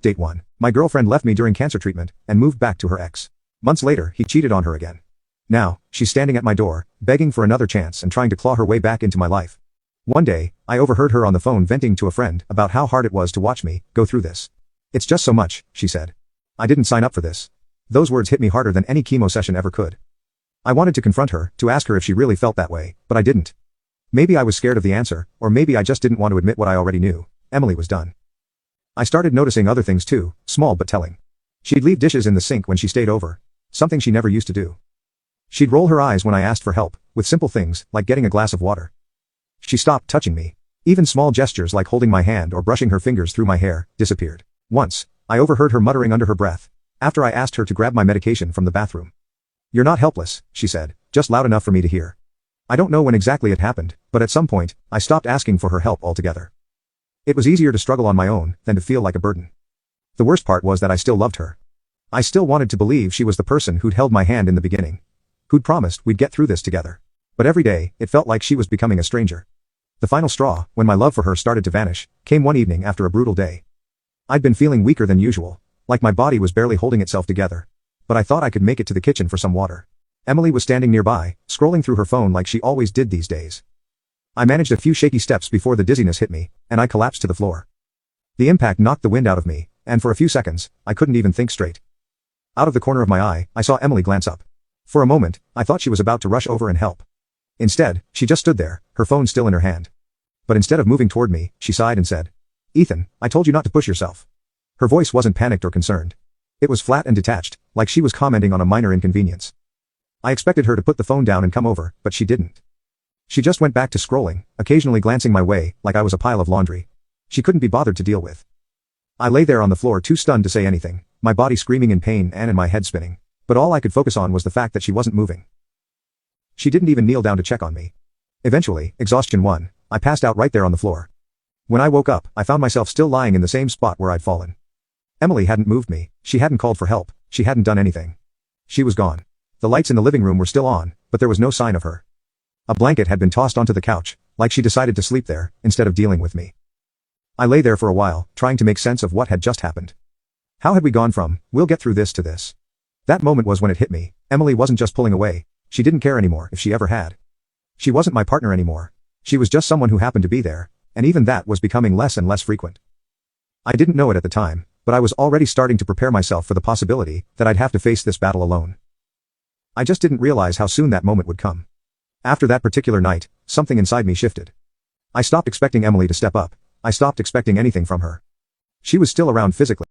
Update 1. My girlfriend left me during cancer treatment and moved back to her ex. Months later, he cheated on her again. Now, she's standing at my door, begging for another chance and trying to claw her way back into my life. One day, I overheard her on the phone venting to a friend about how hard it was to watch me go through this. "It's just so much," she said. "I didn't sign up for this." Those words hit me harder than any chemo session ever could. I wanted to confront her, to ask her if she really felt that way, but I didn't. Maybe I was scared of the answer, or maybe I just didn't want to admit what I already knew. Emily was done. I started noticing other things too, small but telling. She'd leave dishes in the sink when she stayed over. Something she never used to do. She'd roll her eyes when I asked for help, with simple things, like getting a glass of water. She stopped touching me. Even small gestures like holding my hand or brushing her fingers through my hair, disappeared. Once, I overheard her muttering under her breath, after I asked her to grab my medication from the bathroom. "You're not helpless," she said, just loud enough for me to hear. I don't know when exactly it happened, but at some point, I stopped asking for her help altogether. It was easier to struggle on my own than to feel like a burden. The worst part was that I still loved her. I still wanted to believe she was the person who'd held my hand in the beginning. Who'd promised we'd get through this together. But every day, it felt like she was becoming a stranger. The final straw, when my love for her started to vanish, came one evening after a brutal day. I'd been feeling weaker than usual, like my body was barely holding itself together. But I thought I could make it to the kitchen for some water. Emily was standing nearby, scrolling through her phone like she always did these days. I managed a few shaky steps before the dizziness hit me, and I collapsed to the floor. The impact knocked the wind out of me, and for a few seconds, I couldn't even think straight. Out of the corner of my eye, I saw Emily glance up. For a moment, I thought she was about to rush over and help. Instead, she just stood there, her phone still in her hand. But instead of moving toward me, she sighed and said, "Ethan, I told you not to push yourself." Her voice wasn't panicked or concerned. It was flat and detached, like she was commenting on a minor inconvenience. I expected her to put the phone down and come over, but she didn't. She just went back to scrolling, occasionally glancing my way, like I was a pile of laundry. She couldn't be bothered to deal with. I lay there on the floor too stunned to say anything, my body screaming in pain and in my head spinning. But all I could focus on was the fact that she wasn't moving. She didn't even kneel down to check on me. Eventually, exhaustion won, I passed out right there on the floor. When I woke up, I found myself still lying in the same spot where I'd fallen. Emily hadn't moved me, she hadn't called for help, she hadn't done anything. She was gone. The lights in the living room were still on, but there was no sign of her. A blanket had been tossed onto the couch, like she decided to sleep there, instead of dealing with me. I lay there for a while, trying to make sense of what had just happened. How had we gone from, "we'll get through this," to this? That moment was when it hit me. Emily wasn't just pulling away. She didn't care anymore, if she ever had. She wasn't my partner anymore. She was just someone who happened to be there, and even that was becoming less and less frequent. I didn't know it at the time, but I was already starting to prepare myself for the possibility that I'd have to face this battle alone. I just didn't realize how soon that moment would come. After that particular night, something inside me shifted. I stopped expecting Emily to step up. I stopped expecting anything from her. She was still around physically.